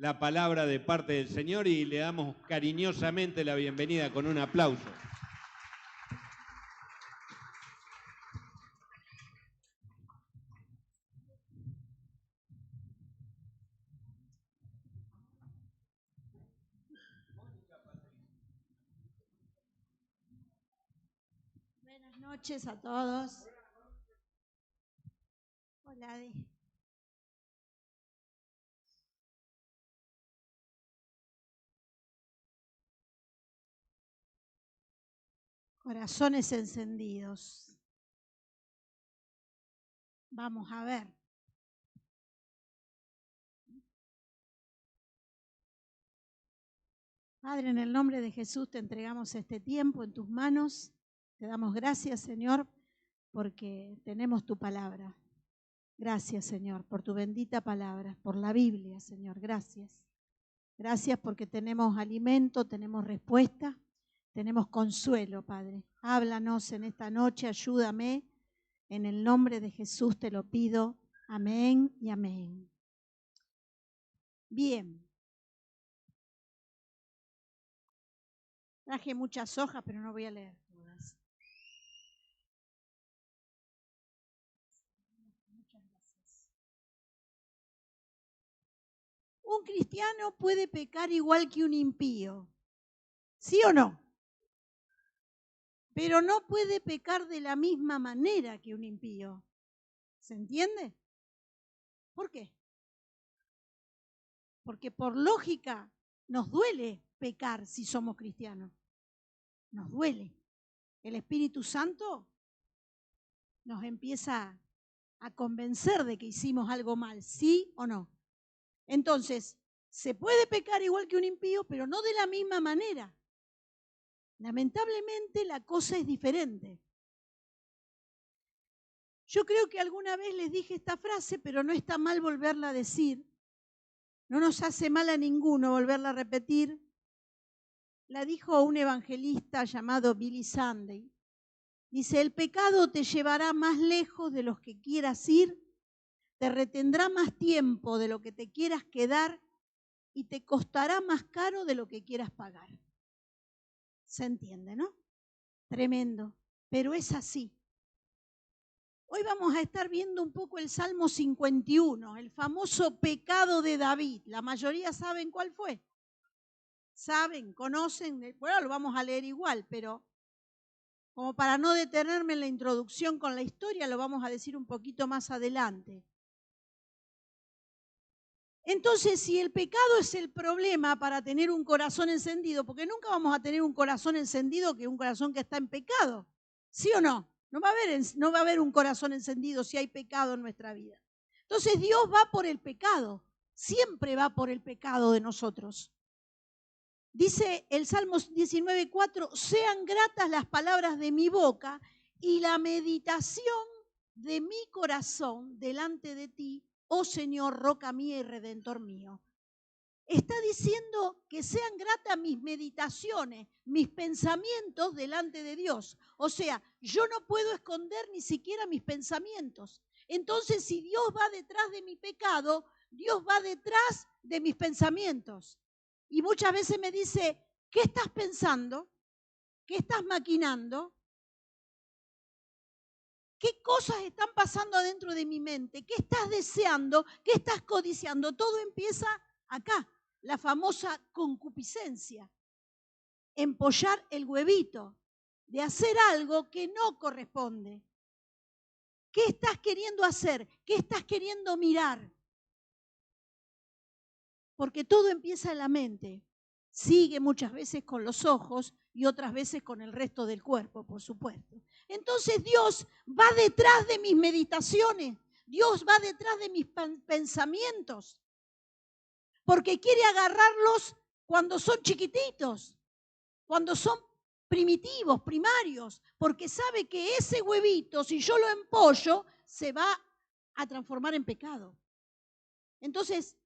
la palabra de parte del Señor y le damos cariñosamente la bienvenida con un aplauso. Buenas noches a todos. Hola, corazones encendidos. Vamos a ver. Padre, en el nombre de Jesús te entregamos este tiempo en tus manos. Te damos gracias, Señor, porque tenemos tu palabra. Gracias, Señor, por tu bendita palabra, por la Biblia, Señor. Gracias. Gracias porque tenemos alimento, tenemos respuesta, tenemos consuelo, Padre. Háblanos en esta noche, ayúdame. En el nombre de Jesús te lo pido. Amén y amén. Bien. Traje muchas hojas, pero no voy a leer todas. Muchas gracias. Un cristiano puede pecar igual que un impío. ¿Sí o no? Pero no puede pecar de la misma manera que un impío. ¿Se entiende? ¿Por qué? Porque por lógica nos duele pecar si somos cristianos. Nos duele. El Espíritu Santo nos empieza a convencer de que hicimos algo mal, ¿sí o no? Entonces, se puede pecar igual que un impío, pero no de la misma manera. Lamentablemente la cosa es diferente. Yo creo que alguna vez les dije esta frase, pero no está mal volverla a decir. No nos hace mal a ninguno volverla a repetir. La dijo un evangelista llamado Billy Sunday. Dice, el pecado te llevará más lejos de los que quieras ir, te retendrá más tiempo de lo que te quieras quedar y te costará más caro de lo que quieras pagar. ¿Se entiende, no? Tremendo, pero es así. Hoy vamos a estar viendo un poco el Salmo 51, el famoso pecado de David. La mayoría saben cuál fue. Saben, conocen, bueno, lo vamos a leer igual, pero como para no detenerme en la introducción con la historia, lo vamos a decir un poquito más adelante. Entonces, si el pecado es el problema para tener un corazón encendido, porque nunca vamos a tener un corazón encendido que un corazón que está en pecado, ¿sí o no? No va a haber un corazón encendido si hay pecado en nuestra vida. Entonces, Dios va por el pecado, siempre va por el pecado de nosotros. Dice el Salmo 19:4, sean gratas las palabras de mi boca y la meditación de mi corazón delante de ti, oh Señor, roca mía y redentor mío. Está diciendo que sean gratas mis meditaciones, mis pensamientos delante de Dios. O sea, yo no puedo esconder ni siquiera mis pensamientos. Entonces, si Dios va detrás de mi pecado, Dios va detrás de mis pensamientos. Y muchas veces me dice, ¿qué estás pensando? ¿Qué estás maquinando? ¿Qué cosas están pasando adentro de mi mente? ¿Qué estás deseando? ¿Qué estás codiciando? Todo empieza acá, la famosa concupiscencia. Empollar el huevito, de hacer algo que no corresponde. ¿Qué estás queriendo hacer? ¿Qué estás queriendo mirar? Porque todo empieza en la mente. Sigue muchas veces con los ojos y otras veces con el resto del cuerpo, por supuesto. Entonces Dios va detrás de mis meditaciones, Dios va detrás de mis pensamientos, porque quiere agarrarlos cuando son chiquititos, cuando son primitivos, primarios, porque sabe que ese huevito, si yo lo empollo, se va a transformar en pecado. Entonces,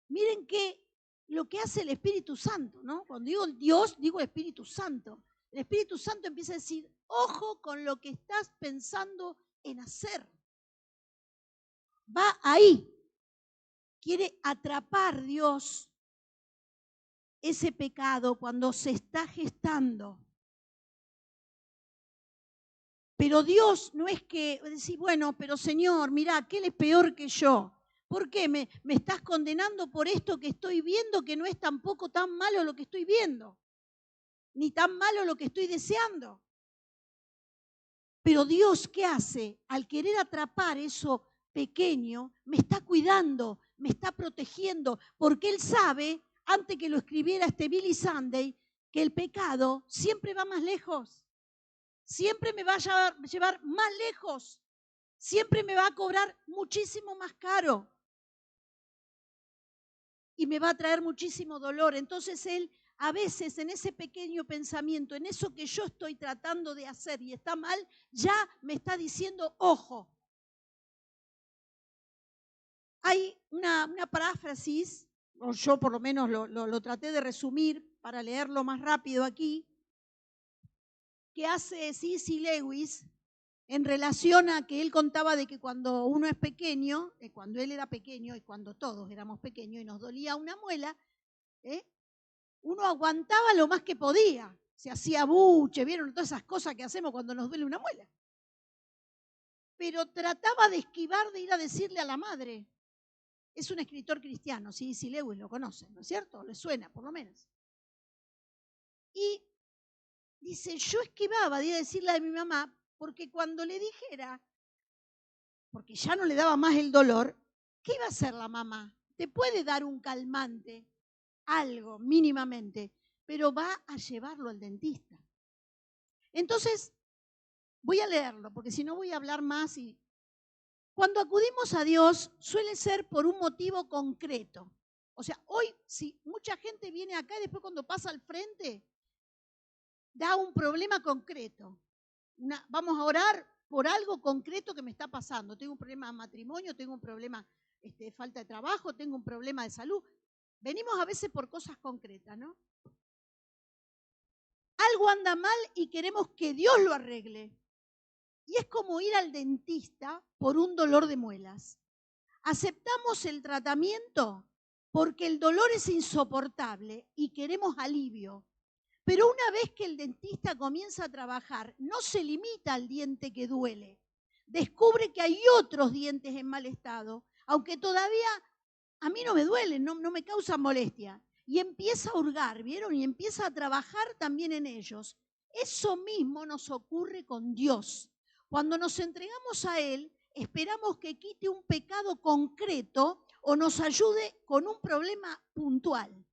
miren que lo que hace el Espíritu Santo, ¿no? Cuando digo Dios, digo Espíritu Santo. El Espíritu Santo empieza a decir, ojo con lo que estás pensando en hacer. Va ahí. quiere atrapar Dios ese pecado cuando se está gestando. Pero Dios no es que decir, bueno, pero Señor, mirá, aquel es peor que yo. ¿Por qué me estás condenando por esto que estoy viendo, que no es tampoco tan malo lo que estoy viendo? Ni tan malo lo que estoy deseando. Pero Dios, ¿qué hace? Al querer atrapar eso pequeño, me está cuidando, me está protegiendo, porque Él sabe, antes que lo escribiera Billy Sunday, que el pecado siempre va más lejos. Siempre me va a llevar más lejos. Siempre me va a cobrar muchísimo más caro. Y me va a traer muchísimo dolor. Entonces Él, a veces en ese pequeño pensamiento, en eso que yo estoy tratando de hacer y está mal, ya me está diciendo, ojo. Hay una paráfrasis, o yo por lo menos lo traté de resumir para leerlo más rápido aquí, que hace C.S. Lewis en relación a que él contaba de que cuando uno es pequeño, cuando él era pequeño y cuando todos éramos pequeños y nos dolía una muela, uno aguantaba lo más que podía. Se hacía buche, ¿vieron? Todas esas cosas que hacemos cuando nos duele una muela. Pero trataba de esquivar de ir a decirle a la madre. Es un escritor cristiano, C.S. Lewis lo conocen, ¿no es cierto? Le suena, por lo menos. Y dice, yo esquivaba de ir a decirle a mi mamá, porque cuando le dijera, porque ya no le daba más el dolor, ¿qué iba a hacer la mamá? Te puede dar un calmante, algo, mínimamente, pero va a llevarlo al dentista. Entonces, voy a leerlo, porque si no voy a hablar más. Cuando acudimos a Dios, suele ser por un motivo concreto. O sea, hoy, si mucha gente viene acá y después cuando pasa al frente, da un problema concreto. Vamos a orar por algo concreto que me está pasando. Tengo un problema de matrimonio, tengo un problema de falta de trabajo, tengo un problema de salud. Venimos a veces por cosas concretas, ¿no? Algo anda mal y queremos que Dios lo arregle. Y es como ir al dentista por un dolor de muelas. Aceptamos el tratamiento porque el dolor es insoportable y queremos alivio. Pero una vez que el dentista comienza a trabajar, no se limita al diente que duele. Descubre que hay otros dientes en mal estado, aunque todavía a mí no me duelen, no me causan molestia. Y empieza a hurgar, ¿vieron? Y empieza a trabajar también en ellos. Eso mismo nos ocurre con Dios. Cuando nos entregamos a Él, esperamos que quite un pecado concreto o nos ayude con un problema puntual.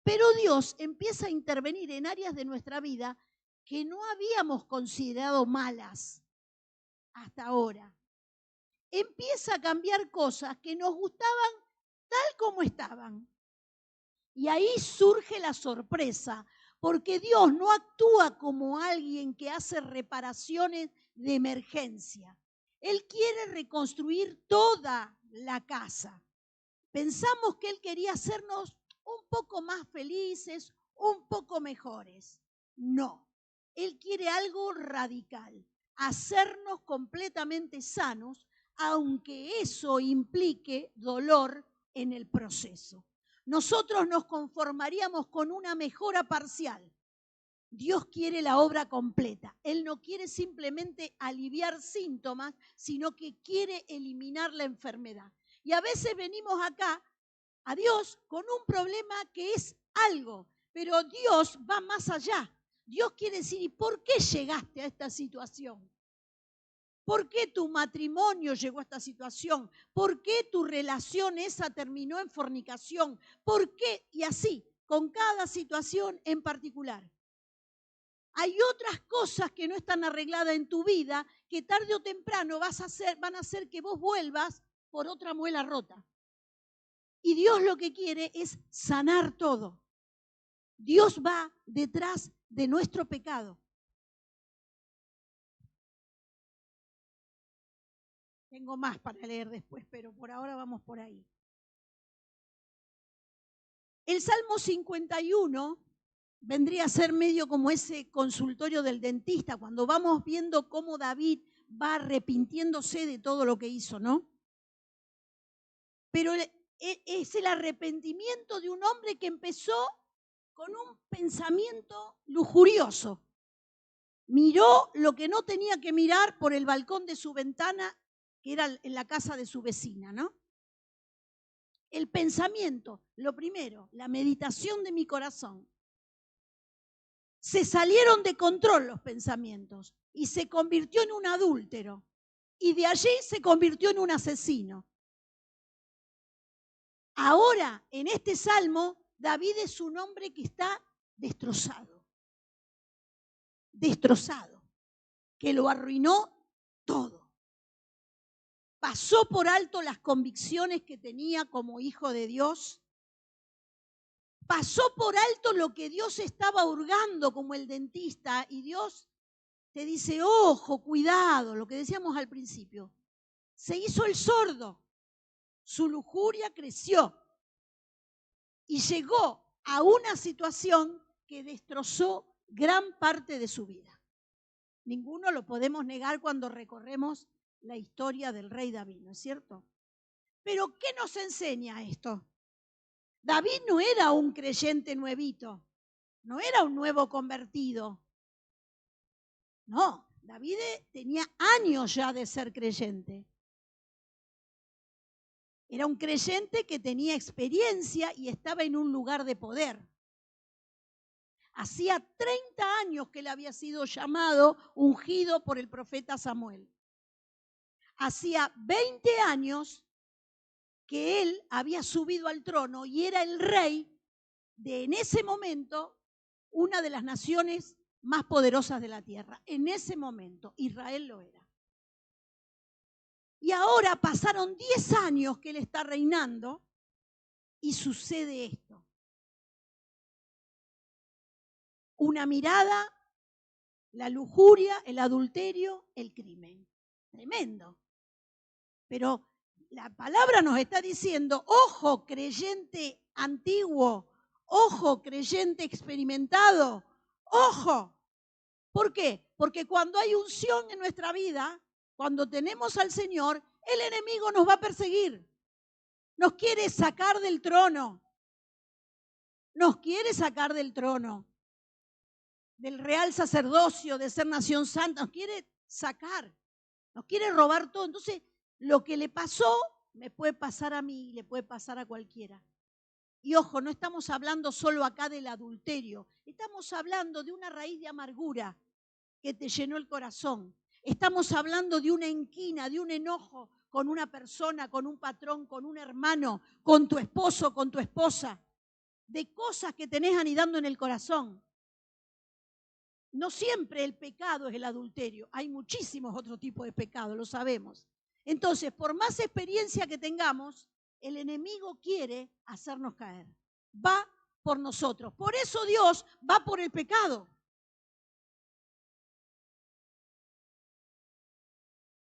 Pero Dios empieza a intervenir en áreas de nuestra vida que no habíamos considerado malas hasta ahora. Empieza a cambiar cosas que nos gustaban tal como estaban. Y ahí surge la sorpresa, porque Dios no actúa como alguien que hace reparaciones de emergencia. Él quiere reconstruir toda la casa. Pensamos que Él quería hacernos un poco más felices, un poco mejores. No, Él quiere algo radical, hacernos completamente sanos, aunque eso implique dolor en el proceso. Nosotros nos conformaríamos con una mejora parcial. Dios quiere la obra completa. Él no quiere simplemente aliviar síntomas, sino que quiere eliminar la enfermedad. Y a veces venimos acá a Dios con un problema que es algo, pero Dios va más allá. Dios quiere decir, ¿y por qué llegaste a esta situación? ¿Por qué tu matrimonio llegó a esta situación? ¿Por qué tu relación esa terminó en fornicación? ¿Por qué? Y así, con cada situación en particular. Hay otras cosas que no están arregladas en tu vida que tarde o temprano van a hacer que vos vuelvas por otra muela rota. Y Dios lo que quiere es sanar todo. Dios va detrás de nuestro pecado. Tengo más para leer después, pero por ahora vamos por ahí. El Salmo 51 vendría a ser medio como ese consultorio del dentista, cuando vamos viendo cómo David va arrepintiéndose de todo lo que hizo, ¿no? Pero Es el arrepentimiento de un hombre que empezó con un pensamiento lujurioso. Miró lo que no tenía que mirar por el balcón de su ventana, que era en la casa de su vecina, ¿no? El pensamiento, lo primero, la meditación de mi corazón. Se salieron de control los pensamientos y se convirtió en un adúltero. Y de allí se convirtió en un asesino. Ahora, en este salmo, David es un hombre que está destrozado. Destrozado. Que lo arruinó todo. Pasó por alto las convicciones que tenía como hijo de Dios. Pasó por alto lo que Dios estaba hurgando como el dentista, y Dios te dice, ojo, cuidado, lo que decíamos al principio. Se hizo el sordo, su lujuria creció y llegó a una situación que destrozó gran parte de su vida. Ninguno lo podemos negar cuando recorremos la historia del rey David, ¿no es cierto? Pero ¿qué nos enseña esto? David no era un creyente nuevito, no era un nuevo convertido. No, David tenía años ya de ser creyente. Era un creyente que tenía experiencia y estaba en un lugar de poder. Hacía 30 años que él había sido llamado, ungido por el profeta Samuel. Hacía 20 años que él había subido al trono y era el rey de, en ese momento, una de las naciones más poderosas de la tierra. En ese momento, Israel lo era. Y ahora pasaron 10 años que él está reinando y sucede esto. Una mirada, la lujuria, el adulterio, el crimen. Tremendo. Pero la palabra nos está diciendo, ojo creyente antiguo, ojo creyente experimentado, ojo. ¿Por qué? Porque cuando hay unción en nuestra vida, cuando tenemos al Señor, el enemigo nos va a perseguir. Nos quiere sacar del trono. Nos quiere sacar del trono. Del real sacerdocio, de ser nación santa. Nos quiere sacar. Nos quiere robar todo. Entonces, lo que le pasó, me puede pasar a mí, le puede pasar a cualquiera. Y ojo, no estamos hablando solo acá del adulterio. Estamos hablando de una raíz de amargura que te llenó el corazón. Estamos hablando de una inquina, de un enojo con una persona, con un patrón, con un hermano, con tu esposo, con tu esposa, de cosas que tenés anidando en el corazón. No siempre el pecado es el adulterio, hay muchísimos otros tipos de pecados, lo sabemos. Entonces, por más experiencia que tengamos, el enemigo quiere hacernos caer. Va por nosotros. Por eso Dios va por el pecado.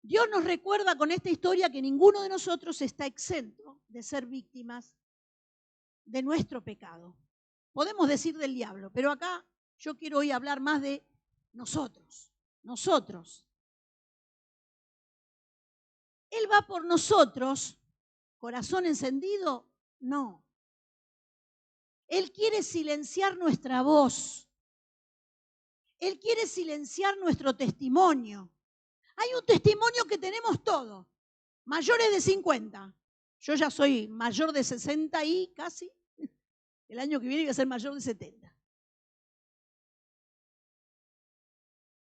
Dios nos recuerda con esta historia que ninguno de nosotros está exento de ser víctimas de nuestro pecado. Podemos decir del diablo, pero acá yo quiero hoy hablar más de nosotros. Nosotros. Él va por nosotros, corazón encendido, no. Él quiere silenciar nuestra voz. Él quiere silenciar nuestro testimonio. Hay un testimonio que tenemos todos, mayores de 50. Yo ya soy mayor de 60 y casi. El año que viene voy a ser mayor de 70.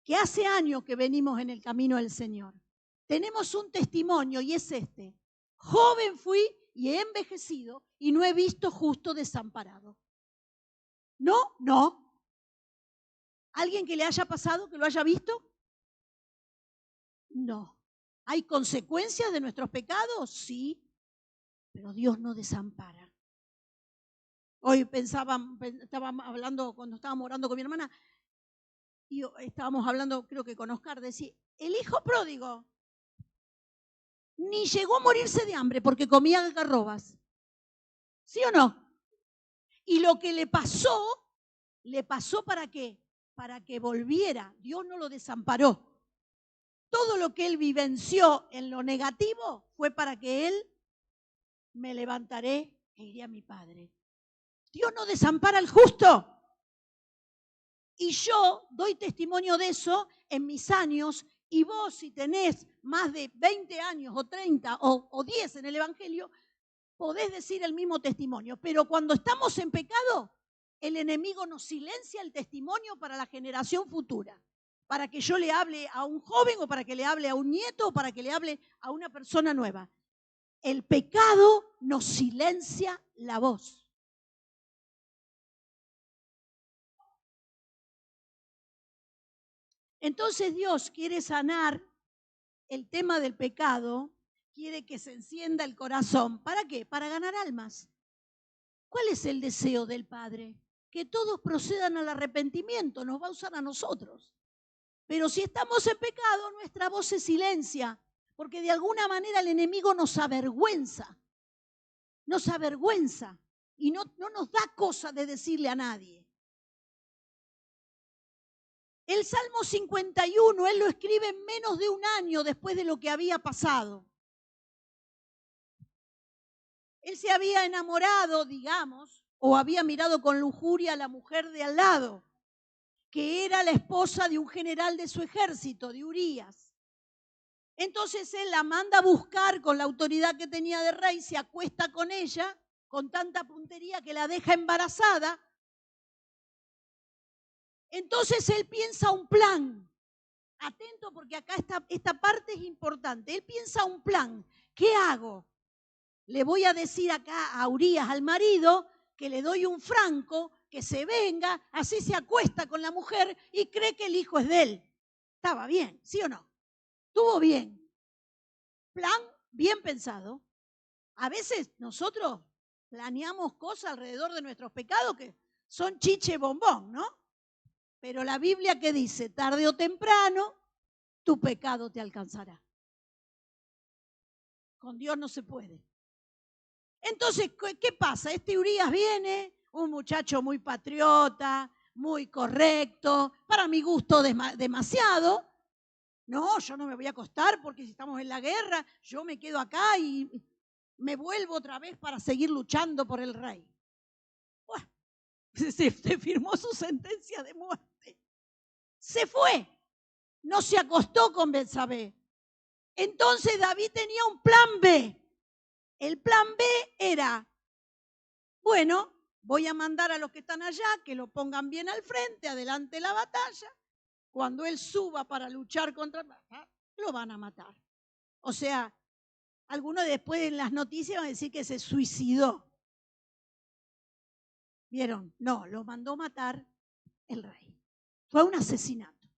Que hace años que venimos en el camino del Señor. Tenemos un testimonio y es este. Joven fui y he envejecido y no he visto justo desamparado. No, no. ¿Alguien que le haya pasado, que lo haya visto? No. ¿Hay consecuencias de nuestros pecados? Sí, pero Dios no desampara. Hoy estábamos hablando, cuando estábamos orando con mi hermana, y estábamos hablando, creo que con Oscar, decía, el hijo pródigo ni llegó a morirse de hambre porque comía algarrobas. ¿Sí o no? Y lo que le pasó ¿para qué? Para que volviera. Dios no lo desamparó. Todo lo que él vivenció en lo negativo fue para que él me levantaré e iré a mi Padre. Dios no desampara al justo. Y yo doy testimonio de eso en mis años, y vos, si tenés más de 20 años o 30 o 10 en el Evangelio, podés decir el mismo testimonio. Pero cuando estamos en pecado, el enemigo nos silencia el testimonio para la generación futura. Para que yo le hable a un joven, o para que le hable a un nieto, o para que le hable a una persona nueva. El pecado nos silencia la voz. Entonces Dios quiere sanar el tema del pecado, quiere que se encienda el corazón. ¿Para qué? Para ganar almas. ¿Cuál es el deseo del Padre? Que todos procedan al arrepentimiento, nos va a usar a nosotros. Pero si estamos en pecado, nuestra voz se silencia, porque de alguna manera el enemigo nos avergüenza y no nos da cosa de decirle a nadie. El Salmo 51, él lo escribe en menos de un año después de lo que había pasado. Él se había enamorado, digamos, o había mirado con lujuria a la mujer de al lado, que era la esposa de un general de su ejército, de Urías. Entonces él la manda a buscar con la autoridad que tenía de rey, se acuesta con ella con tanta puntería que la deja embarazada. Entonces él piensa un plan. Atento, porque acá esta parte es importante. Él piensa un plan. ¿Qué hago? Le voy a decir acá a Urías, al marido, que le doy un franco, que se venga, así se acuesta con la mujer y cree que el hijo es de él. Estaba bien, ¿sí o no? Estuvo bien. Plan bien pensado. A veces nosotros planeamos cosas alrededor de nuestros pecados que son chiche bombón, ¿no? Pero la Biblia, ¿qué dice? Tarde o temprano, tu pecado te alcanzará. Con Dios no se puede. Entonces, ¿qué pasa? Este Urías viene, un muchacho muy patriota, muy correcto, para mi gusto demasiado. No, yo no me voy a acostar porque si estamos en la guerra, yo me quedo acá y me vuelvo otra vez para seguir luchando por el rey. Bueno, se firmó su sentencia de muerte. Se fue, no se acostó con Betsabé. Entonces David tenía un plan B. El plan B era, bueno, voy a mandar a los que están allá que lo pongan bien al frente, adelante la batalla. Cuando él suba para luchar contra, lo van a matar. O sea, algunos después en las noticias van a decir que se suicidó. ¿Vieron? No, lo mandó matar el rey. Fue un asesinato.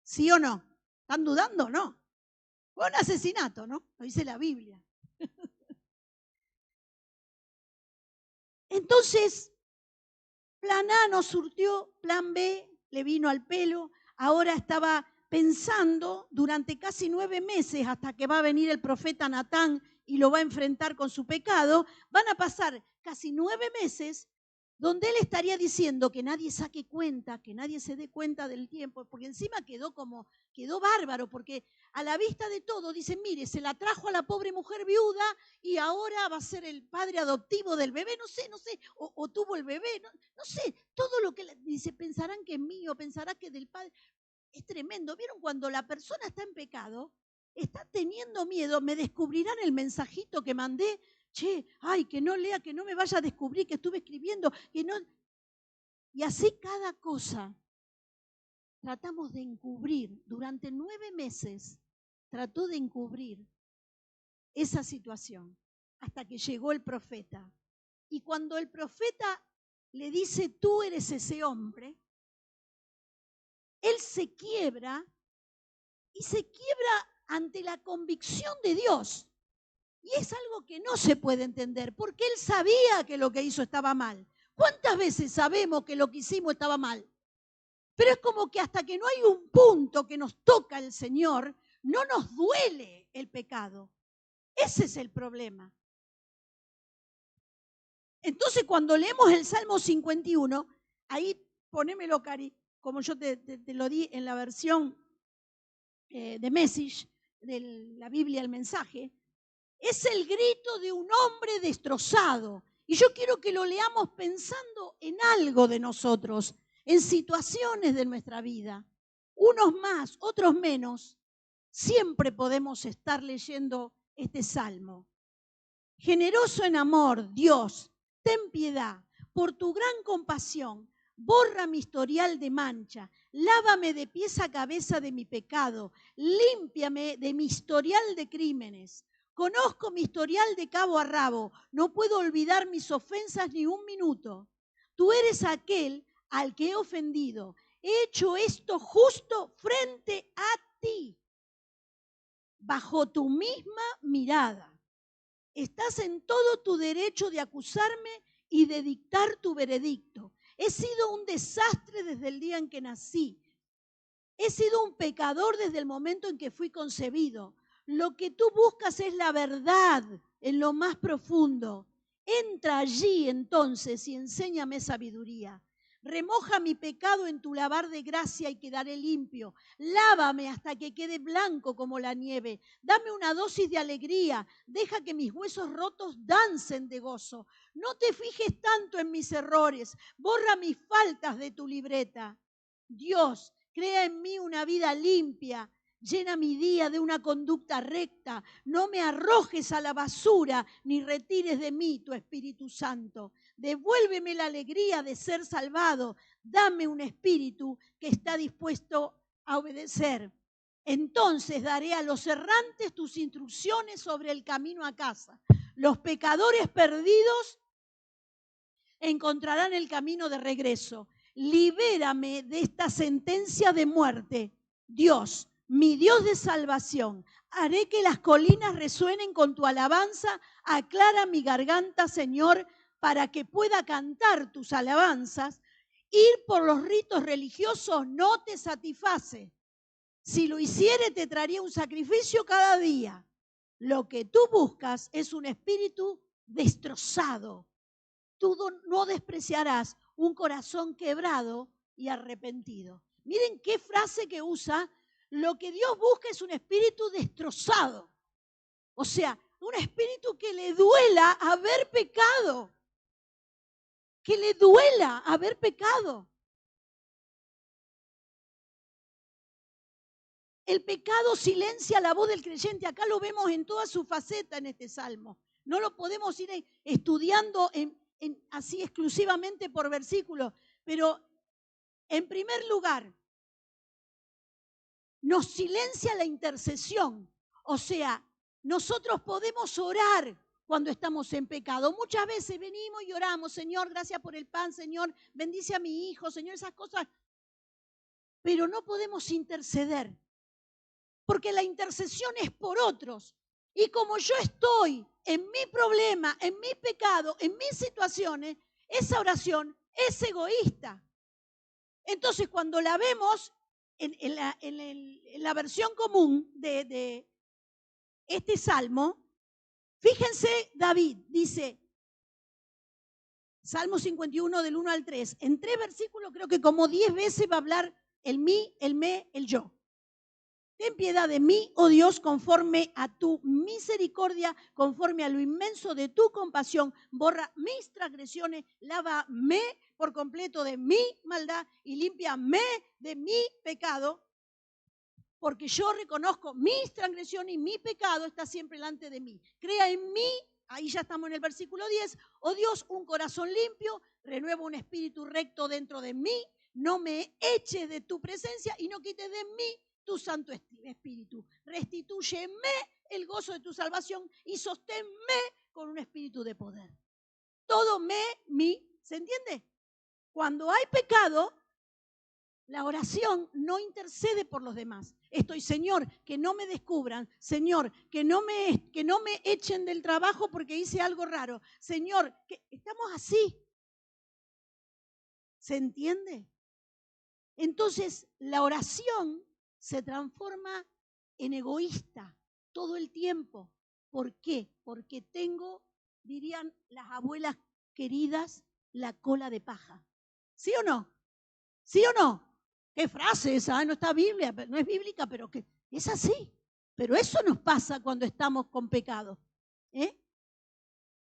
¿Sí o no? ¿Están dudando? No. Fue un asesinato, ¿no? Lo dice la Biblia. Entonces, plan A no surtió, plan B le vino al pelo. Ahora estaba pensando durante casi 9 meses, hasta que va a venir el profeta Natán y lo va a enfrentar con su pecado, van a pasar casi 9 meses donde él estaría diciendo que nadie saque cuenta, que nadie se dé cuenta del tiempo, porque encima quedó bárbaro, porque a la vista de todo dicen, mire, se la trajo a la pobre mujer viuda y ahora va a ser el padre adoptivo del bebé, no sé, o tuvo el bebé, no sé, todo lo que dice, pensarán que es mío, pensarán que es del padre. Es tremendo. ¿Vieron cuando la persona está en pecado? Está teniendo miedo, me descubrirán el mensajito que mandé. Che, ay, que no lea, que no me vaya a descubrir que estuve escribiendo, que no. Y así cada cosa tratamos de encubrir. Durante 9 meses trató de encubrir esa situación hasta que llegó el profeta. Y cuando el profeta le dice, tú eres ese hombre, él se quiebra y se quiebra ante la convicción de Dios. Y es algo que no se puede entender, porque él sabía que lo que hizo estaba mal. ¿Cuántas veces sabemos que lo que hicimos estaba mal? Pero es como que hasta que no hay un punto que nos toca el Señor, no nos duele el pecado. Ese es el problema. Entonces, cuando leemos el Salmo 51, ahí ponémelo, Cari, como yo te lo di en la versión de Message, de la Biblia, el mensaje. Es el grito de un hombre destrozado. Y yo quiero que lo leamos pensando en algo de nosotros, en situaciones de nuestra vida. Unos más, otros menos. Siempre podemos estar leyendo este salmo. Generoso en amor, Dios, ten piedad. Por tu gran compasión, borra mi historial de mancha. Lávame de pies a cabeza de mi pecado. Límpiame de mi historial de crímenes. Conozco mi historial de cabo a rabo. No puedo olvidar mis ofensas ni un minuto. Tú eres aquel al que he ofendido. He hecho esto justo frente a ti, bajo tu misma mirada. Estás en todo tu derecho de acusarme y de dictar tu veredicto. He sido un desastre desde el día en que nací. He sido un pecador desde el momento en que fui concebido. Lo que tú buscas es la verdad en lo más profundo. Entra allí entonces y enséñame sabiduría. Remoja mi pecado en tu lavar de gracia y quedaré limpio. Lávame hasta que quede blanco como la nieve. Dame una dosis de alegría. Deja que mis huesos rotos dancen de gozo. No te fijes tanto en mis errores. Borra mis faltas de tu libreta. Dios, crea en mí una vida limpia. Llena mi día de una conducta recta. No me arrojes a la basura ni retires de mí tu Espíritu Santo. Devuélveme la alegría de ser salvado. Dame un espíritu que está dispuesto a obedecer. Entonces daré a los errantes tus instrucciones sobre el camino a casa. Los pecadores perdidos encontrarán el camino de regreso. Libérame de esta sentencia de muerte. Dios, mi Dios de salvación, haré que las colinas resuenen con tu alabanza. Aclara mi garganta, Señor, para que pueda cantar tus alabanzas. Ir por los ritos religiosos no te satisface. Si lo hiciere, te traería un sacrificio cada día. Lo que tú buscas es un espíritu destrozado. Tú no despreciarás un corazón quebrado y arrepentido. Miren qué frase que usa. Lo que Dios busca es un espíritu destrozado. O sea, un espíritu que le duela haber pecado. Que le duela haber pecado. El pecado silencia la voz del creyente. Acá lo vemos en toda su faceta en este salmo. No lo podemos ir estudiando así exclusivamente por versículos. Pero en primer lugar, nos silencia la intercesión. O sea, nosotros podemos orar cuando estamos en pecado. Muchas veces venimos y oramos, Señor, gracias por el pan, Señor, bendice a mi hijo, Señor, esas cosas. Pero no podemos interceder, porque la intercesión es por otros. Y como yo estoy en mi problema, en mi pecado, en mis situaciones, esa oración es egoísta. Entonces, cuando la vemos en la versión común de este salmo, fíjense, David dice, Salmo 51 del 1 al 3, en 3 versículos creo que como 10 veces va a hablar el mí, el me, el yo. Ten piedad de mí, oh Dios, conforme a tu misericordia, conforme a lo inmenso de tu compasión. Borra mis transgresiones, lávame por completo de mi maldad y límpiame de mi pecado, porque yo reconozco mis transgresiones y mi pecado está siempre delante de mí. Crea en mí, ahí ya estamos en el versículo 10, oh Dios, un corazón limpio, renueva un espíritu recto dentro de mí, no me eches de tu presencia y no quites de mí tu Santo Espíritu. Restitúyeme el gozo de tu salvación y sosténme con un espíritu de poder. Todo ¿se entiende? Cuando hay pecado, la oración no intercede por los demás. Estoy, Señor, que no me descubran. Señor, que no me echen del trabajo porque hice algo raro. Señor, que estamos así. ¿Se entiende? Entonces, la oración se transforma en egoísta todo el tiempo. ¿Por qué? Porque tengo, dirían las abuelas queridas, la cola de paja. ¿Sí o no? ¿Sí o no? ¿Qué frase esa? No está Biblia, no es bíblica, pero que es así. Pero eso nos pasa cuando estamos con pecado. ¿eh?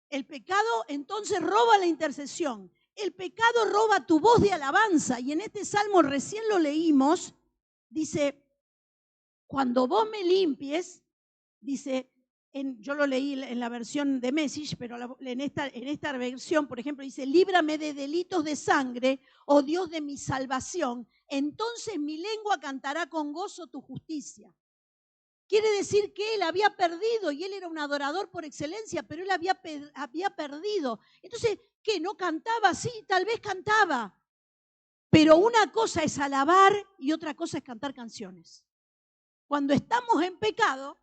El pecado entonces roba la intercesión. El pecado roba tu voz de alabanza. Y en este salmo recién lo leímos, dice, cuando vos me limpies, dice, yo lo leí en la versión de Message, pero en esta versión, por ejemplo, dice, líbrame de delitos de sangre, oh Dios de mi salvación, entonces mi lengua cantará con gozo tu justicia. Quiere decir que él había perdido, y él era un adorador por excelencia, pero él había perdido. Entonces, ¿qué? ¿No cantaba? Sí, tal vez cantaba. Pero una cosa es alabar y otra cosa es cantar canciones. Cuando estamos en pecado,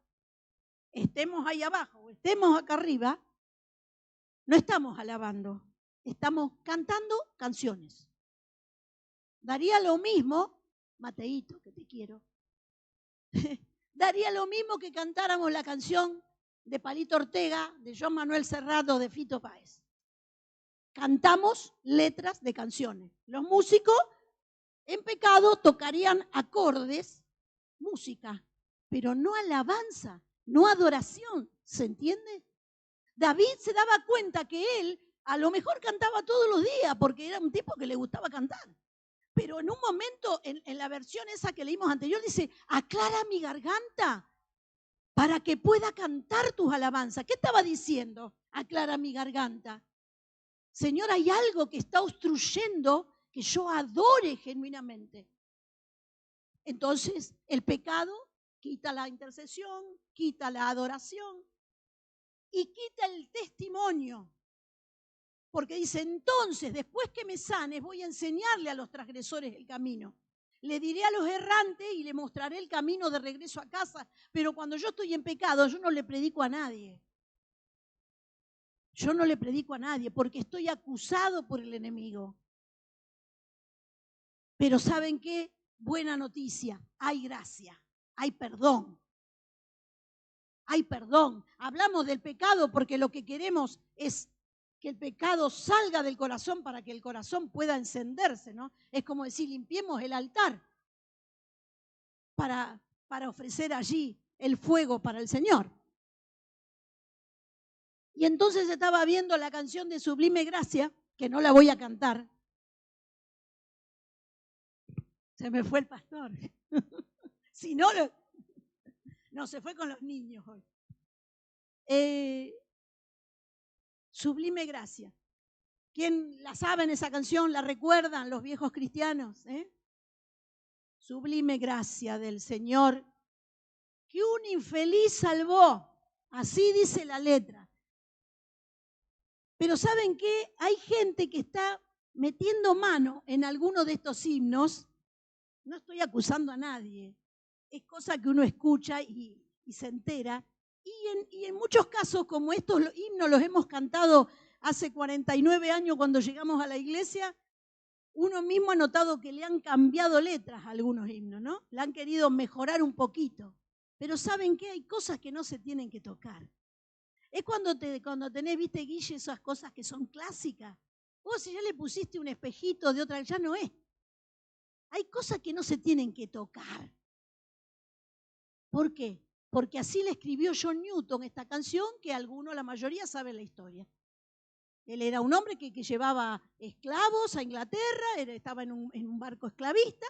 estemos ahí abajo o estemos acá arriba, no estamos alabando, estamos cantando canciones. Daría lo mismo, Mateíto, que te quiero, daría lo mismo que cantáramos la canción de Palito Ortega, de Joan Manuel Serrat, de Fito Páez. Cantamos letras de canciones. Los músicos en pecado tocarían acordes, música, pero no alabanza, no adoración, ¿se entiende? David se daba cuenta que él a lo mejor cantaba todos los días porque era un tipo que le gustaba cantar. Pero en un momento, en la versión esa que leímos anterior, dice, aclara mi garganta para que pueda cantar tus alabanzas. ¿Qué estaba diciendo? Aclara mi garganta. Señor, hay algo que está obstruyendo que yo adore genuinamente. Entonces, el pecado quita la intercesión, quita la adoración y quita el testimonio. Porque dice, entonces, después que me sanes, voy a enseñarle a los transgresores el camino. Le diré a los errantes y le mostraré el camino de regreso a casa. Pero cuando yo estoy en pecado, yo no le predico a nadie. Yo no le predico a nadie porque estoy acusado por el enemigo. Pero ¿saben qué? Buena noticia, hay gracia, hay perdón. Hay perdón. Hablamos del pecado porque lo que queremos es que el pecado salga del corazón para que el corazón pueda encenderse, ¿no? Es como decir, limpiemos el altar para ofrecer allí el fuego para el Señor. Y entonces estaba viendo la canción de Sublime Gracia, que no la voy a cantar. Se me fue el pastor. Si no, no, se fue con los niños hoy. Sublime Gracia. ¿Quién la saben esa canción? ¿La recuerdan los viejos cristianos? Sublime gracia del Señor que un infeliz salvó. Así dice la letra. Pero ¿saben qué? Hay gente que está metiendo mano en alguno de estos himnos. No estoy acusando a nadie. Es cosa que uno escucha y se entera. Y en muchos casos, como estos himnos los hemos cantado hace 49 años cuando llegamos a la iglesia, uno mismo ha notado que le han cambiado letras a algunos himnos, ¿no? Le han querido mejorar un poquito. Pero ¿saben qué? Hay cosas que no se tienen que tocar. Es cuando tenés, viste, Guille, esas cosas que son clásicas. Vos si ya le pusiste un espejito de otra, ya no es. Hay cosas que no se tienen que tocar. ¿Por qué? Porque así le escribió John Newton esta canción que algunos, la mayoría, saben la historia. Él era un hombre que llevaba esclavos a Inglaterra, estaba en un barco esclavista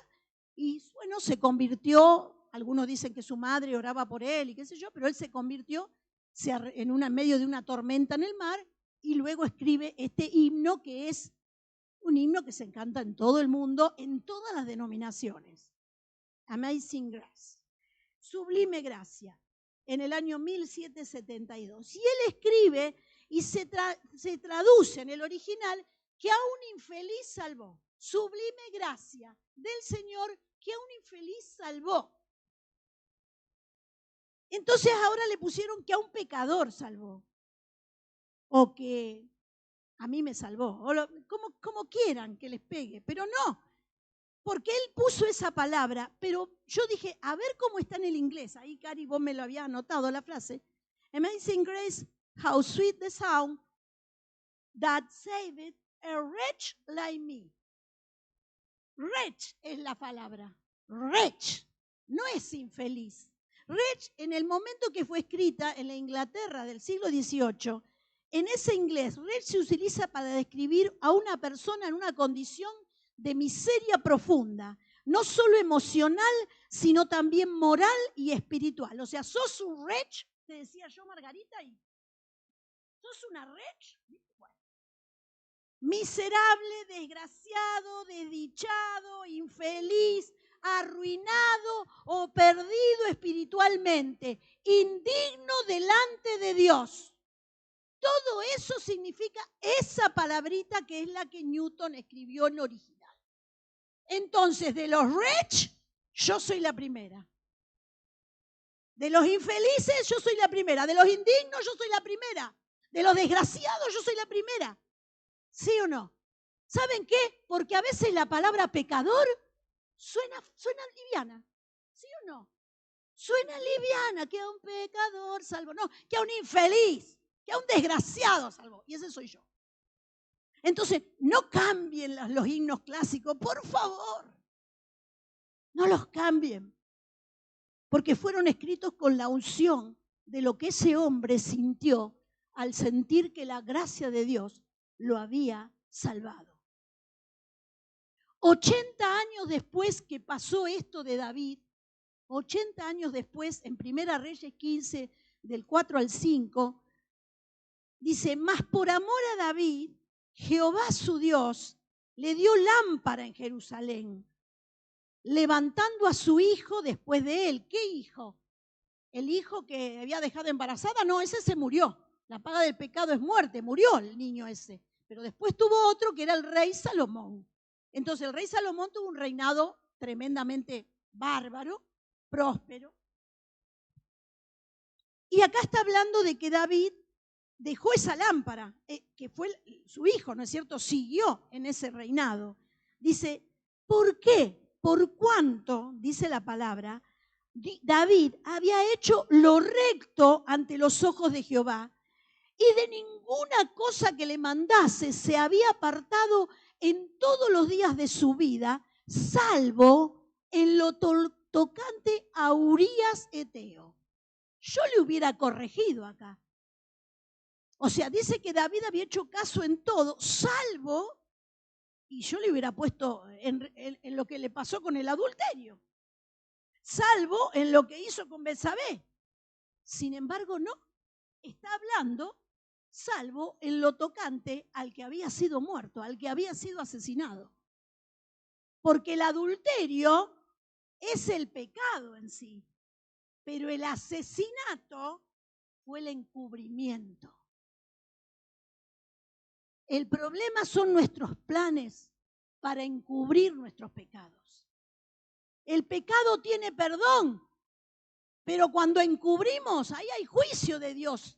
y bueno, se convirtió, algunos dicen que su madre oraba por él y qué sé yo, pero él se convirtió en medio de una tormenta en el mar y luego escribe este himno que es un himno que se canta en todo el mundo, en todas las denominaciones. Amazing Grace. Sublime Gracia, en el año 1772. Y él escribe y se traduce en el original que a un infeliz salvó. Sublime gracia del Señor que a un infeliz salvó. Entonces ahora le pusieron que a un pecador salvó. O que a mí me salvó. O como quieran que les pegue, pero no. Porque él puso esa palabra, pero yo dije, a ver cómo está en el inglés. Ahí, Cari, vos me lo habías anotado la frase. Amazing grace, how sweet the sound that saved a wretch like me. Wretch es la palabra. Wretch. No es infeliz. Rech, en el momento que fue escrita en la Inglaterra del siglo XVIII, en ese inglés, Rech se utiliza para describir a una persona en una condición de miseria profunda, no solo emocional, sino también moral y espiritual. O sea, sos un Rech, te decía yo, Margarita, y sos una Rech, bueno, miserable, desgraciado, desdichado, infeliz, arruinado o perdido espiritualmente, indigno delante de Dios. Todo eso significa esa palabrita que es la que Newton escribió en original. Entonces, de los Rech, yo soy la primera. De los infelices, yo soy la primera. De los indignos, yo soy la primera. De los desgraciados, yo soy la primera. ¿Sí o no? ¿Saben qué? Porque a veces la palabra pecador suena liviana. ¿Sí o no? Suena liviana, que a un pecador salvo. No, que a un infeliz, que a un desgraciado salvo. Y ese soy yo. Entonces, no cambien los himnos clásicos, por favor. No los cambien. Porque fueron escritos con la unción de lo que ese hombre sintió al sentir que la gracia de Dios lo había salvado. 80 años después que pasó esto de David, 80 años después, en Primera Reyes 15, del 4 al 5, dice, mas por amor a David, Jehová su Dios le dio lámpara en Jerusalén, levantando a su hijo después de él. ¿Qué hijo? ¿El hijo que había dejado embarazada? No, ese se murió. La paga del pecado es muerte, murió el niño ese. Pero después tuvo otro que era el rey Salomón. Entonces el rey Salomón tuvo un reinado tremendamente bárbaro, próspero. Y acá está hablando de que David dejó esa lámpara, que fue su hijo, ¿no es cierto? Siguió en ese reinado. Dice, ¿por qué? Por cuánto, dice la palabra, David había hecho lo recto ante los ojos de Jehová y de ninguna cosa que le mandase se había apartado en todos los días de su vida, salvo en lo tocante a Urías Eteo. Yo le hubiera corregido acá. O sea, dice que David había hecho caso en todo, salvo, y yo le hubiera puesto en lo que le pasó con el adulterio, salvo en lo que hizo con Betsabé. Sin embargo, no, está hablando salvo en lo tocante al que había sido muerto, al que había sido asesinado. Porque el adulterio es el pecado en sí, pero el asesinato fue el encubrimiento. El problema son nuestros planes para encubrir nuestros pecados. El pecado tiene perdón, pero cuando encubrimos, ahí hay juicio de Dios.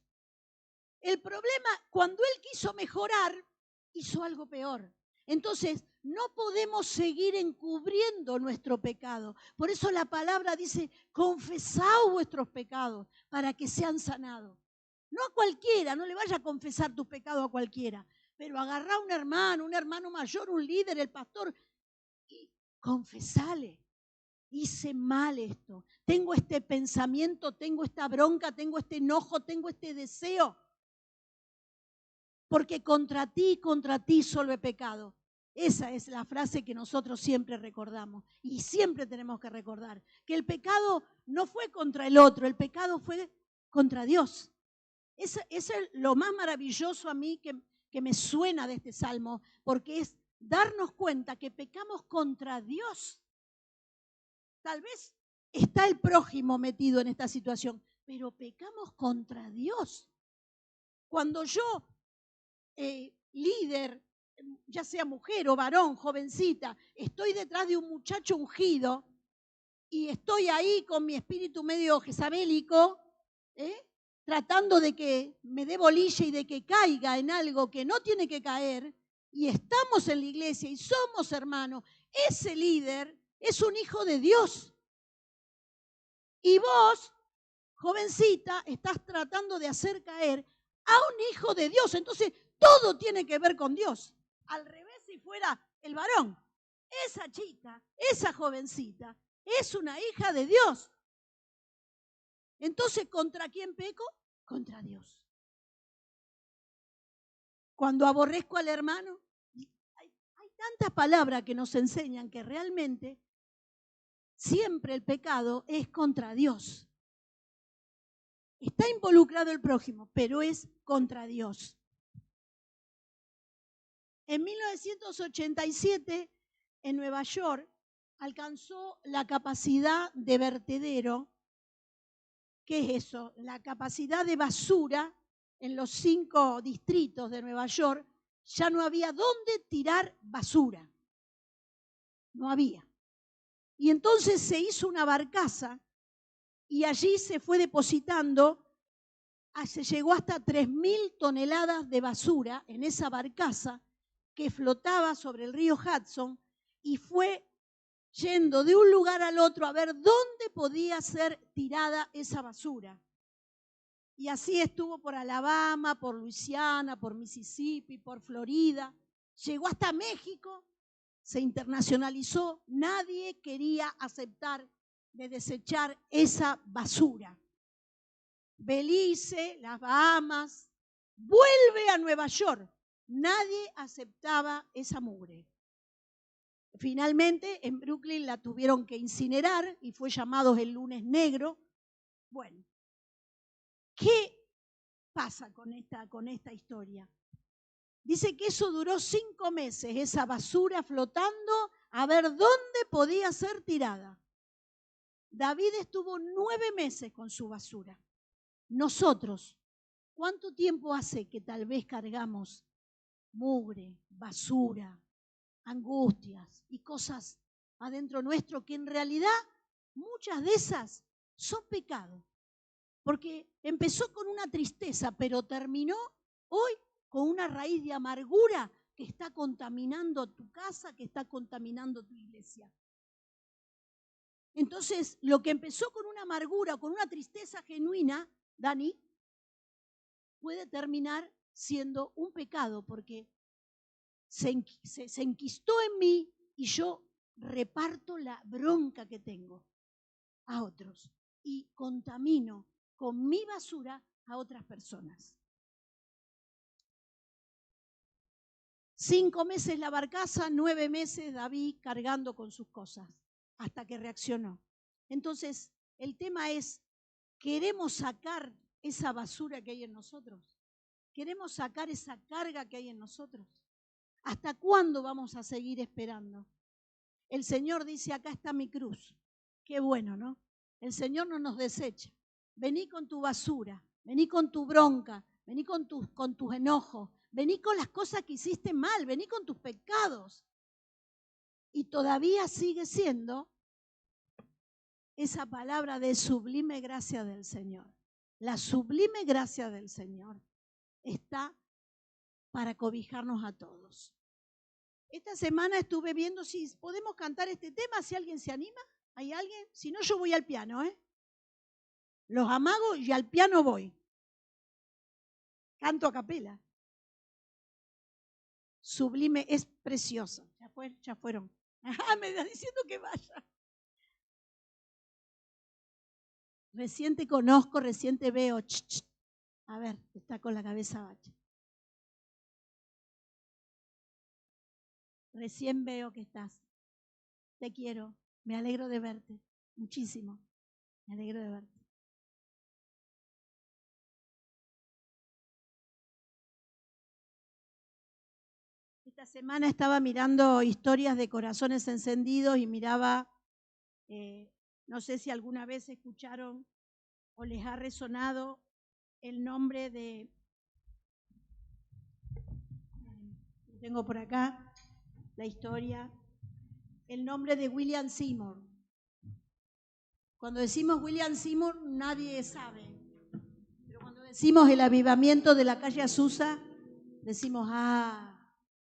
El problema, cuando Él quiso mejorar, hizo algo peor. Entonces, no podemos seguir encubriendo nuestro pecado. Por eso la palabra dice, confesad vuestros pecados para que sean sanados. No a cualquiera, no le vaya a confesar tus pecados a cualquiera, pero agarrá a un hermano mayor, un líder, el pastor, y confesale. Hice mal esto, tengo este pensamiento, tengo esta bronca, tengo este enojo, tengo este deseo. Porque contra ti solo he pecado. Esa es la frase que nosotros siempre recordamos. Y siempre tenemos que recordar que el pecado no fue contra el otro, el pecado fue contra Dios. Eso es lo más maravilloso a mí que me suena de este salmo, porque es darnos cuenta que pecamos contra Dios. Tal vez está el prójimo metido en esta situación, pero pecamos contra Dios. Cuando yo, líder, ya sea mujer o varón, jovencita, estoy detrás de un muchacho ungido y estoy ahí con mi espíritu medio jezabélico, tratando de que me dé bolilla y de que caiga en algo que no tiene que caer, y estamos en la iglesia y somos hermanos, ese líder es un hijo de Dios. Y vos, jovencita, estás tratando de hacer caer a un hijo de Dios. Entonces, todo tiene que ver con Dios. Al revés, si fuera el varón. Esa chica, esa jovencita, es una hija de Dios. Entonces, ¿contra quién peco? Contra Dios. Cuando aborrezco al hermano, hay tantas palabras que nos enseñan que realmente siempre el pecado es contra Dios. Está involucrado el prójimo, pero es contra Dios. En 1987, en Nueva York, alcanzó la capacidad de vertedero. ¿Qué es eso? La capacidad de basura en los 5 distritos de Nueva York. Ya no había dónde tirar basura. No había. Y entonces se hizo una barcaza y allí se fue depositando, se llegó hasta 3.000 toneladas de basura en esa barcaza que flotaba sobre el río Hudson y fue yendo de un lugar al otro a ver dónde podía ser tirada esa basura. Y así estuvo por Alabama, por Luisiana, por Mississippi, por Florida. Llegó hasta México, se internacionalizó. Nadie quería aceptar de desechar esa basura. Belice, las Bahamas, vuelve a Nueva York. Nadie aceptaba esa mugre. Finalmente, en Brooklyn la tuvieron que incinerar y fue llamado el lunes negro. Bueno, ¿qué pasa con esta historia? Dice que eso duró 5 meses, esa basura flotando, a ver dónde podía ser tirada. David estuvo 9 meses con su basura. Nosotros, ¿cuánto tiempo hace que tal vez cargamos mugre, basura, angustias y cosas adentro nuestro que en realidad muchas de esas son pecados? Porque empezó con una tristeza, pero terminó hoy con una raíz de amargura que está contaminando tu casa, que está contaminando tu iglesia. Entonces, lo que empezó con una amargura, con una tristeza genuina, Dani, puede terminar siendo un pecado porque se enquistó en mí y yo reparto la bronca que tengo a otros y contamino con mi basura a otras personas. 5 meses la barcaza, 9 meses David cargando con sus cosas, hasta que reaccionó. Entonces, el tema es, ¿queremos sacar esa basura que hay en nosotros? ¿Queremos sacar esa carga que hay en nosotros? ¿Hasta cuándo vamos a seguir esperando? El Señor dice, acá está mi cruz. Qué bueno, ¿no? El Señor no nos desecha. Vení con tu basura, vení con tu bronca, vení con tus enojos, vení con las cosas que hiciste mal, vení con tus pecados. Y todavía sigue siendo esa palabra de sublime gracia del Señor. La sublime gracia del Señor está para cobijarnos a todos. Esta semana estuve viendo si podemos cantar este tema, si alguien se anima. ¿Hay alguien? Si no, yo voy al piano, Los amago y al piano voy. Canto a capela. Sublime, es precioso. Ya fueron. Me está diciendo que vaya. Recién te conozco, recién te veo. A ver, está con la cabeza baja. Recién veo que estás. Te quiero. Me alegro de verte. Muchísimo. Me alegro de verte. Esta semana estaba mirando historias de corazones encendidos y miraba, no sé si alguna vez escucharon o les ha resonado el nombre de, tengo por acá la historia, el nombre de William Seymour. Cuando decimos William Seymour, nadie sabe. Pero cuando decimos el avivamiento de la calle Azusa, decimos,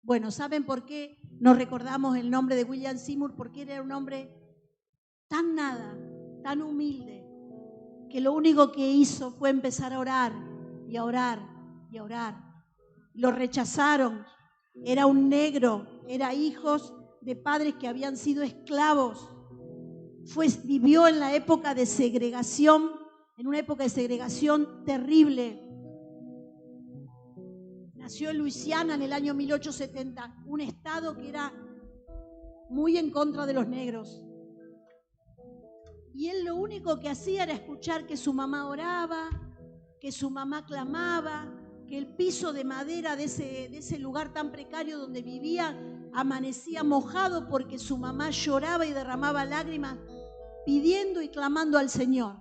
bueno, ¿saben por qué nos recordamos el nombre de William Seymour? Porque era un hombre tan nada, tan humilde, que lo único que hizo fue empezar a orar y a orar y a orar. Lo rechazaron. Era un negro, era hijos de padres que habían sido esclavos. Vivió en la época de segregación en una época de segregación terrible. Nació en Luisiana en el año 1870, un estado que era muy en contra de los negros. Y él lo único que hacía era escuchar que su mamá oraba, que su mamá clamaba, que el piso de madera de ese lugar tan precario donde vivía amanecía mojado porque su mamá lloraba y derramaba lágrimas pidiendo y clamando al Señor.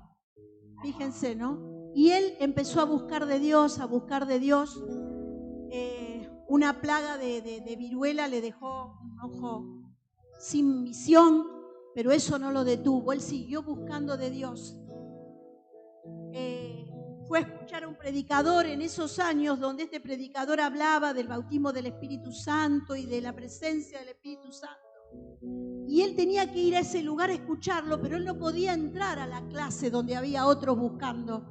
Fíjense, ¿no? Y él empezó a buscar de Dios, una plaga de viruela le dejó un ojo sin visión, pero eso no lo detuvo. Él siguió buscando de Dios. Fue a escuchar a un predicador en esos años donde este predicador hablaba del bautismo del Espíritu Santo y de la presencia del Espíritu Santo. Y él tenía que ir a ese lugar a escucharlo, pero él no podía entrar a la clase donde había otros buscando,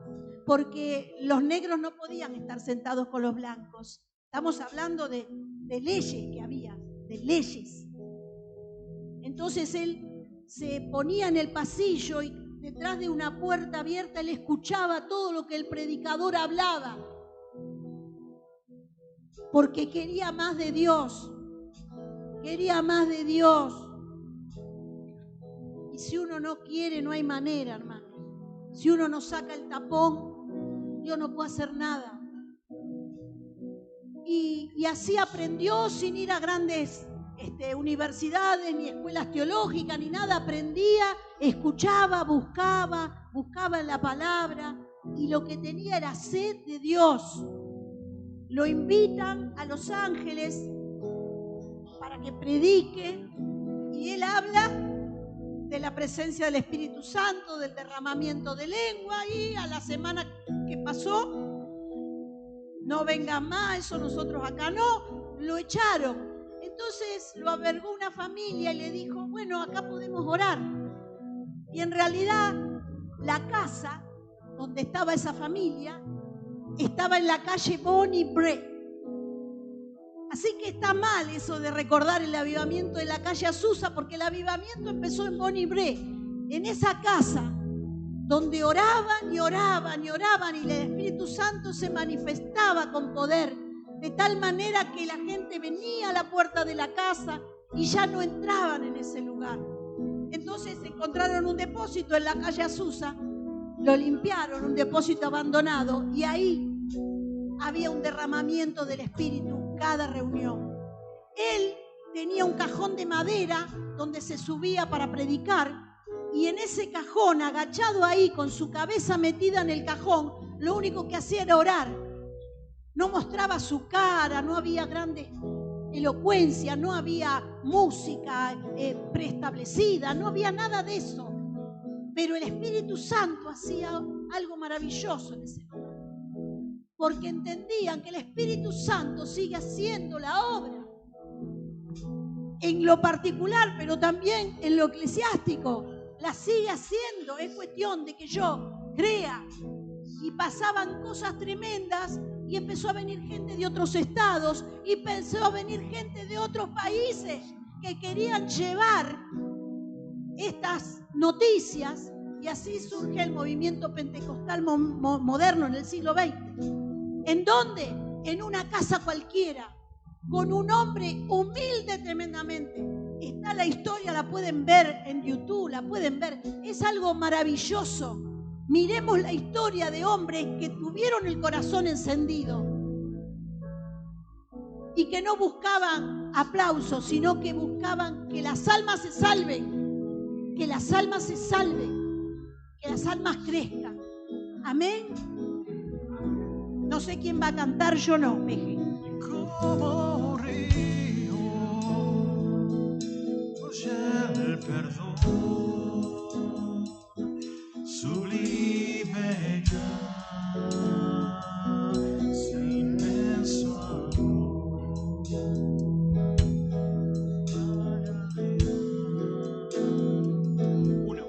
porque los negros no podían estar sentados con los blancos. Estamos hablando de leyes que había, de leyes. Entonces él se ponía en el pasillo y detrás de una puerta abierta él escuchaba todo lo que el predicador hablaba, porque quería más de Dios, quería más de Dios. Y si uno no quiere, no hay manera, hermano. Si uno no saca el tapón, Dios no puede hacer nada. Y así aprendió sin ir a grandes universidades, ni escuelas teológicas, ni nada. Aprendía, escuchaba, buscaba en la palabra, y lo que tenía era sed de Dios. Lo invitan a Los Ángeles para que predique, y él habla de la presencia del Espíritu Santo, del derramamiento de lengua, y a la semana que pasó, no vengan más, eso nosotros acá no, lo echaron. Entonces lo albergó una familia y le dijo, bueno, acá podemos orar. Y en realidad la casa donde estaba esa familia estaba en la calle Bonnie Brae. Así que está mal eso de recordar el avivamiento de la calle Azusa, porque el avivamiento empezó en Bonnie Brae, en esa casa donde oraban y oraban y oraban, y el Espíritu Santo se manifestaba con poder, de tal manera que la gente venía a la puerta de la casa y ya no entraban en ese lugar. Entonces encontraron un depósito en la calle Azusa, lo limpiaron, un depósito abandonado, y ahí había un derramamiento del Espíritu cada reunión. Él tenía un cajón de madera donde se subía para predicar, y en ese cajón, agachado ahí, con su cabeza metida en el cajón, lo único que hacía era orar. No mostraba su cara, no había grande elocuencia, no había música preestablecida, no había nada de eso. Pero el Espíritu Santo hacía algo maravilloso en ese lugar, porque entendían que el Espíritu Santo sigue haciendo la obra en lo particular, pero también en lo eclesiástico. La sigue haciendo, es cuestión de que yo crea. Y pasaban cosas tremendas, y empezó a venir gente de otros estados, y empezó a venir gente de otros países que querían llevar estas noticias, y así surge el movimiento pentecostal moderno en el siglo XX. ¿En dónde? En una casa cualquiera, con un hombre humilde tremendamente. Está la historia, la pueden ver en YouTube, la pueden ver. Es algo maravilloso. Miremos la historia de hombres que tuvieron el corazón encendido y que no buscaban aplausos, sino que buscaban que las almas se salven, que las almas se salven, que las almas crezcan. Amén. No sé quién va a cantar, yo no, Peje. Como río, fluye el perdón, sublime ya, su inmenso amor. Uno.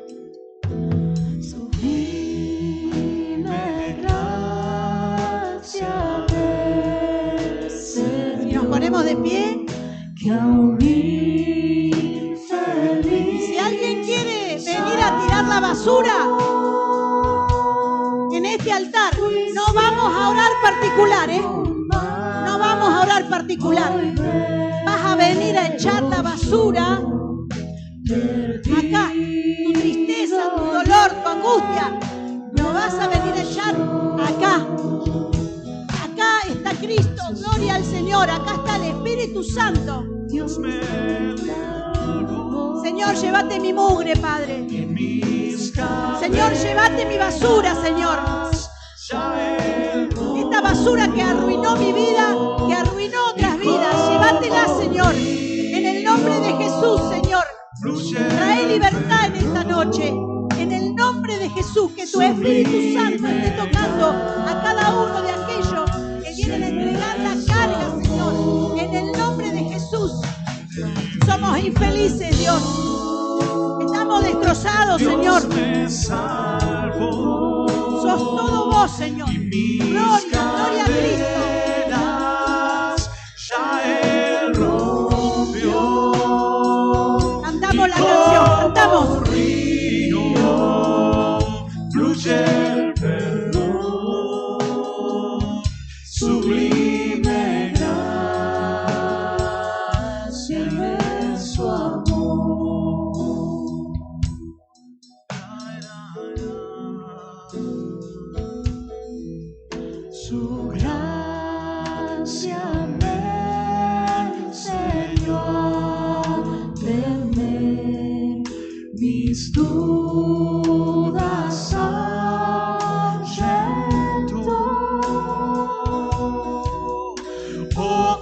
Sublime gracia del Señor. Si nos ponemos de pie, Que aún infeliz. si alguien quiere venir a tirar la basura, No vamos a orar particular, ¿eh? No vamos a orar particular. Vas a venir a echar la basura acá, tu tristeza, tu dolor, tu angustia. Lo vas a venir a echar acá. Acá está Cristo, gloria al Señor. Acá está el Espíritu Santo. Señor, llévate mi mugre, Padre. Señor, llévate mi basura, Señor. Esta basura que arruinó mi vida, que arruinó otras vidas, llévatela, Señor. En el nombre de Jesús, Señor. Trae libertad en esta noche. En el nombre de Jesús, que tu Espíritu Santo esté tocando a cada uno de aquellos que quieren entregar la carga, Señor. En el nombre de Jesús. Somos infelices, Dios. Estamos destrozados, Señor. Sos todo vos, Señor. Gloria, gloria a Cristo. Cantamos la canción, cantamos. Fluye el perdón, sublime gracia, inmenso amor. Su gracia me enseñó a temer mis dudas ahuyentó. Oh,